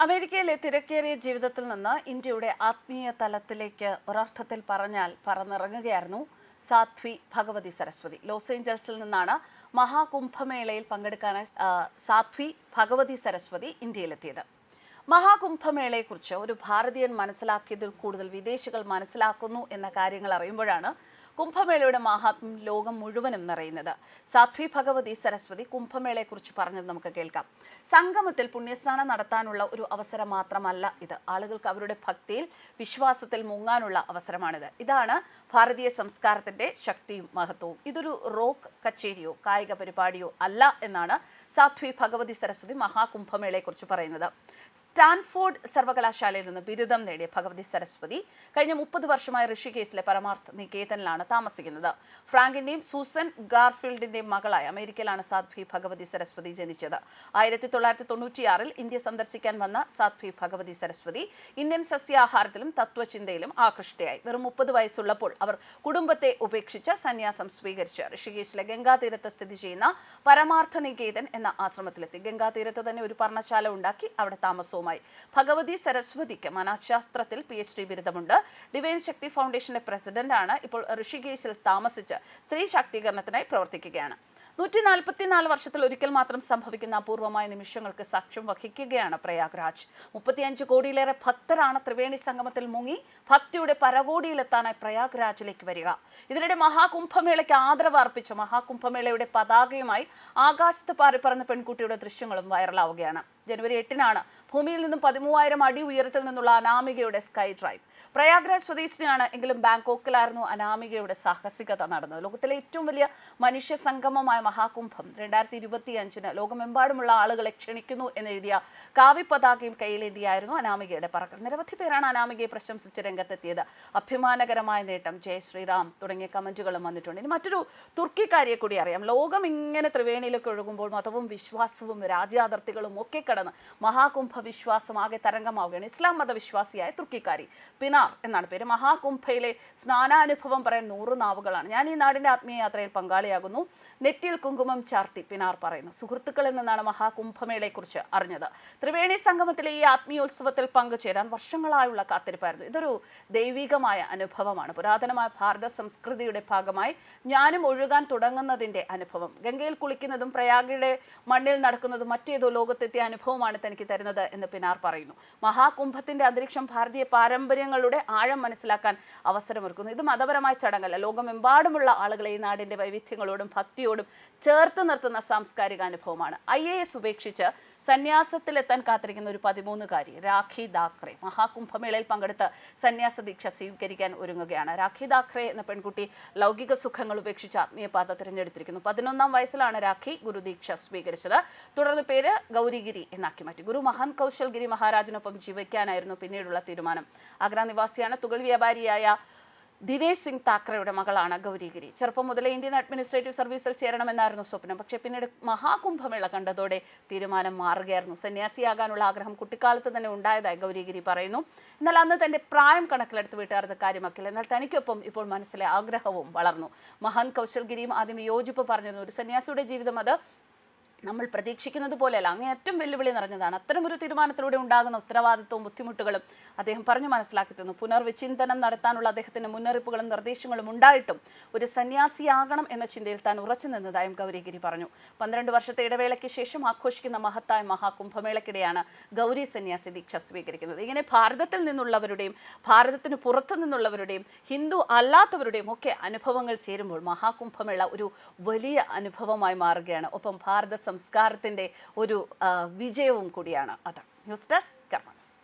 അമേരിക്കയിലെ തിരക്കേറിയ ജീവിതത്തിൽ നിന്ന് ഇന്ത്യയുടെ ആത്മീയ തലത്തിലേക്ക് ഒരർത്ഥത്തിൽ പറഞ്ഞാൽ പറന്നിറങ്ങുകയായിരുന്നു സാധ്വി ഭഗവതി സരസ്വതി. ലോസ് ഏഞ്ചൽസിൽ നിന്നാണ് മഹാകുംഭമേളയിൽ പങ്കെടുക്കാനായി സാധ്വി ഭഗവതി സരസ്വതി ഇന്ത്യയിലെത്തിയത്. മഹാകുംഭമേളയെക്കുറിച്ച് ഒരു ഭാരതീയൻ മനസ്സിലാക്കിയതിൽ കൂടുതൽ വിദേശികൾ മനസ്സിലാക്കുന്നു എന്ന കാര്യങ്ങൾ അറിയുമ്പോഴാണ് കുംഭമേളയുടെ മഹാത്മ്യം ലോകം മുഴുവനും നിറയുന്നത്. സാധ്വി ഭഗവതി സരസ്വതി കുംഭമേളയെക്കുറിച്ച് പറഞ്ഞത് നമുക്ക് കേൾക്കാം. സംഗമത്തിൽ പുണ്യസ്നാനം നടത്താനുള്ള ഒരു അവസരം മാത്രമല്ല ഇത്. ആളുകൾക്ക് അവരുടെ ഭക്തിയിൽ വിശ്വാസത്തിൽ മുങ്ങാനുള്ള അവസരമാണിത്. ഇതാണ് ഭാരതീയ സംസ്കാരത്തിന്റെ ശക്തിയും മഹത്വവും. ഇതൊരു റോക്ക് കച്ചേരിയോ കായിക പരിപാടിയോ അല്ല എന്നാണ് സാധ്വി ഭഗവതി സരസ്വതി മഹാകുംഭമേളയെക്കുറിച്ച് പറയുന്നത്. സ്റ്റാൻഫോർഡ് സർവകലാശാലയിൽ നിന്ന് ബിരുദം നേടിയ ഭഗവതി സരസ്വതി കഴിഞ്ഞ 30 വർഷമായി ഋഷികേശിലെ പരമാർത്ഥ നികേതനിലാണ് താമസിക്കുന്നത്. ഫ്രാങ്കിന്റെയും സൂസൻ ഗാർഫീൽഡിന്റെയും മകളായി അമേരിക്കയിലാണ് സാധ്വി ഭഗവതി സരസ്വതി ജനിച്ചത്. 1996 ഇന്ത്യ സന്ദർശിക്കാൻ വന്ന സാധ്വി ഭഗവതി സരസ്വതി ഇന്ത്യൻ സസ്യാഹാരത്തിലും തത്വചിന്തയിലും ആകൃഷ്ടയായി. വെറും 30 വയസ്സുള്ളപ്പോൾ അവർ കുടുംബത്തെ ഉപേക്ഷിച്ച് സന്യാസം സ്വീകരിച്ച് ഋഷികേശിലെ ഗംഗാതീരത്ത് സ്ഥിതി ചെയ്യുന്ന പരമാർത്ഥ നികേതൻ എന്ന ആശ്രമത്തിലെത്തി. ഗംഗാതീരത്ത് തന്നെ ഒരു പർണശാല ഉണ്ടാക്കി അവിടെ താമസവുമായി. ഭഗവതി സരസ്വതിക്ക് മനഃശാസ്ത്രത്തിൽ PhD ബിരുദമുണ്ട്. ഡിവൈൻ ശക്തി ഫൗണ്ടേഷന്റെ പ്രസിഡന്റാണ്. ഇപ്പോൾ ഋഷികേശിൽ താമസിച്ച് സ്ത്രീ ശാക്തീകരണത്തിനായി പ്രവർത്തിക്കുകയാണ്. 144 വർഷത്തിൽ ഒരിക്കൽ മാത്രം സംഭവിക്കുന്ന അപൂർവമായ നിമിഷങ്ങൾക്ക് സാക്ഷ്യം വഹിക്കുകയാണ് പ്രയാഗ്രാജ്. 35 കോടിയിലേറെ ഭക്തരാണ് ത്രിവേണി സംഗമത്തിൽ മുങ്ങി ഭക്തിയുടെ പരകോടിയിലെത്താനായി പ്രയാഗ്രാജിലേക്ക് വരിക. ഇതിനിടെ മഹാകുംഭമേളയ്ക്ക് ആദരവ് അർപ്പിച്ച മഹാകുംഭമേളയുടെ പതാകയുമായി ആകാശത്ത് പാറിപ്പറന്ന പെൺകുട്ടിയുടെ ദൃശ്യങ്ങളും വൈറലാവുകയാണ്. ജനുവരി 8 ഭൂമിയിൽ നിന്നും 13,000 അടി ഉയരത്തിൽ നിന്നുള്ള അനാമികയുടെ സ്കൈ ഡ്രൈവ്. പ്രയാഗ്രാജ് സ്വദേശിനിയാണ് എങ്കിലും ബാങ്കോക്കിലായിരുന്നു അനാമികയുടെ സാഹസികത നടന്നത്. ലോകത്തിലെ ഏറ്റവും വലിയ മനുഷ്യ സംഗമമായ മഹാകുംഭം 2025 ലോകമെമ്പാടുമുള്ള ആളുകളെ ക്ഷണിക്കുന്നു എന്നെഴുതിയ കാവ്യ പതാകയും കയ്യിലേന്തിയായിരുന്നു അനാമികയുടെ പറക്കൽ. നിരവധി പേരാണ് അനാമികയെ പ്രശംസിച്ച് രംഗത്തെത്തിയത്. അഭിമാനകരമായ നേട്ടം, ജയ് ശ്രീറാം തുടങ്ങിയ കമന്റുകളും വന്നിട്ടുണ്ട്. ഇനി മറ്റൊരു തുർക്കിക്കാരിയെ കൂടി അറിയാം. ലോകം ഇങ്ങനെ ത്രിവേണിയിലേക്ക് ഒഴുകുമ്പോൾ മതവും വിശ്വാസവും രാജ്യാതിർത്തികളും ഒക്കെ കടന്ന് മഹാകുംഭ വിശ്വാസം ആകെ തരംഗമാവുകയാണ്. ഇസ്ലാം മതവിശ്വാസിയായ തുർക്കിക്കാരി പിനാർ എന്നാണ് പേര്. മഹാകുംഭയിലെ സ്നാനാനുഭവം പറയാൻ 100 നാവുകളാണ്. ഞാൻ ഈ നാടിന്റെ ആത്മീയ യാത്രയിൽ പങ്കാളിയാകുന്നു. നെറ്റിയിൽ കുങ്കുമം ചാർത്തി പിനാർ പറയുന്നു. സുഹൃത്തുക്കളിൽ നിന്നാണ് മഹാകുംഭമേളയെക്കുറിച്ച് അറിഞ്ഞത്. ത്രിവേണി സംഗമത്തിലെ ഈ ആത്മീയോത്സവത്തിൽ പങ്കുചേരാൻ വർഷങ്ങളായുള്ള കാത്തിരിപ്പായിരുന്നു. ഇതൊരു ദൈവികമായ അനുഭവമാണ്. പുരാതനമായ ഭാരത സംസ്കൃതിയുടെ ഭാഗമായി ഞാനും ഒഴുകാൻ തുടങ്ങുന്നതിന്റെ അനുഭവം. ഗംഗയിൽ കുളിക്കുന്നതും പ്രയാഗയുടെ മണ്ണിൽ നടക്കുന്നതും മറ്റേതോ ലോകത്തെത്തിയ അനുഭവമാണ് തനിക്ക് തരുന്നത് എന്ന് പിനാർ പറയുന്നു. മഹാകുംഭത്തിന്റെ അന്തരീക്ഷം ഭാരതീയ പാരമ്പര്യങ്ങളുടെ ആഴം മനസ്സിലാക്കാൻ അവസരമൊരുക്കുന്നു. ഇത് മതപരമായ ചടങ്ങല്ല. ലോകമെമ്പാടുമുള്ള ആളുകളെ ഈ നാടിന്റെ വൈവിധ്യങ്ങളോടും ഭക്തിയോടും ചേർത്ത് നിർത്തുന്ന സാംസ്കാരിക അനുഭവമാണ്. IAS ഉപേക്ഷിച്ച് സന്യാസത്തിലെത്താൻ കാത്തിരിക്കുന്ന ഒരു 13-കാരി രാഖി ദാഖ്രെ മഹാകുംഭമേളയിൽ പങ്കെടുത്ത് സന്യാസ ദീക്ഷ സ്വീകരിക്കാൻ ഒരുങ്ങുകയാണ്. രാഖി ദാഖ്രെ എന്ന പെൺകുട്ടി ലൗകിക സുഖങ്ങൾ ഉപേക്ഷിച്ച് ആത്മീയപാത തിരഞ്ഞെടുത്തിരിക്കുന്നു. 11ാം വയസ്സിലാണ് രാഖി ഗുരുദീക്ഷ സ്വീകരിച്ചത്. തുടർന്ന് പേര് ഗൗരിഗിരി എന്നാക്കി മാറ്റി. ഗുരു മഹാൻ കൗശൽ ഗിരി മഹാരാജിനൊപ്പം ജീവിക്കാനായിരുന്നു പിന്നീടുള്ള തീരുമാനം. ആഗ്ര നിവാസിയാണ്. തുകൽ വ്യാപാരിയായ ദിനേശ് സിംഗ് താക്കറയുടെ മകളാണ് ഗൗരിഗിരി. ചെറുപ്പം മുതലേ ഇന്ത്യൻ അഡ്മിനിസ്ട്രേറ്റീവ് സർവീസിൽ ചേരണമെന്നായിരുന്നു സ്വപ്നം. പക്ഷേ പിന്നീട് മഹാകുംഭമേള കണ്ടതോടെ തീരുമാനം മാറുകയായിരുന്നു. സന്യാസിയാകാനുള്ള ആഗ്രഹം കുട്ടിക്കാലത്ത് തന്നെ ഉണ്ടായതായി ഗൗരിഗിരി പറയുന്നു. എന്നാൽ അന്ന് തന്റെ പ്രായം കണക്കിലെടുത്ത് വീട്ടുകാർക്ക് കാര്യമാക്കില്ല. എന്നാൽ തനിക്കൊപ്പം ഇപ്പോൾ മനസ്സിലെ ആഗ്രഹവും വളർന്നു. മഹാൻ കൗശൽ ഗിരിയും ആദ്യം യോജിപ്പ് പറഞ്ഞിരുന്നു. ഒരു സന്യാസിയുടെ ജീവിതം അത് നമ്മൾ പ്രതീക്ഷിക്കുന്നത് പോലെയല്ല, അങ്ങേയറ്റം വെല്ലുവിളി നിറഞ്ഞതാണ്. അത്തരമൊരു തീരുമാനത്തിലൂടെ ഉണ്ടാകുന്ന ഉത്തരവാദിത്വവും ബുദ്ധിമുട്ടുകളും അദ്ദേഹം പറഞ്ഞു മനസ്സിലാക്കി തന്നു. പുനർവിചിന്തനം നടത്താനുള്ള അദ്ദേഹത്തിന്റെ മുന്നറിയിപ്പുകളും നിർദ്ദേശങ്ങളും ഉണ്ടായിട്ടും ഒരു സന്യാസിയാകണം എന്ന ചിന്തയിൽ താൻ ഉറച്ചു നിന്നതായും ഗൗരിഗിരി പറഞ്ഞു. 12 വർഷത്തെ ഇടവേളയ്ക്ക് ശേഷം ആഘോഷിക്കുന്ന മഹത്തായ മഹാകുംഭമേളയ്ക്കിടെയാണ് ഗൗരി സന്യാസി ദീക്ഷ സ്വീകരിക്കുന്നത്. ഇങ്ങനെ ഭാരതത്തിൽ നിന്നുള്ളവരുടെയും ഭാരതത്തിന് പുറത്തു നിന്നുള്ളവരുടെയും ഹിന്ദു അല്ലാത്തവരുടെയും ഒക്കെ അനുഭവങ്ങൾ ചേരുമ്പോൾ മഹാകുംഭമേള ഒരു വലിയ അനുഭവമായി മാറുകയാണ്. ഒപ്പം ഭാരത സംസ്കാരത്തിന്റെ ഒരു വിജയവും കൂടിയാണ് അത്. ന്യൂസ് ഡെസ്ക് കർമ്മ ന്യൂസ്.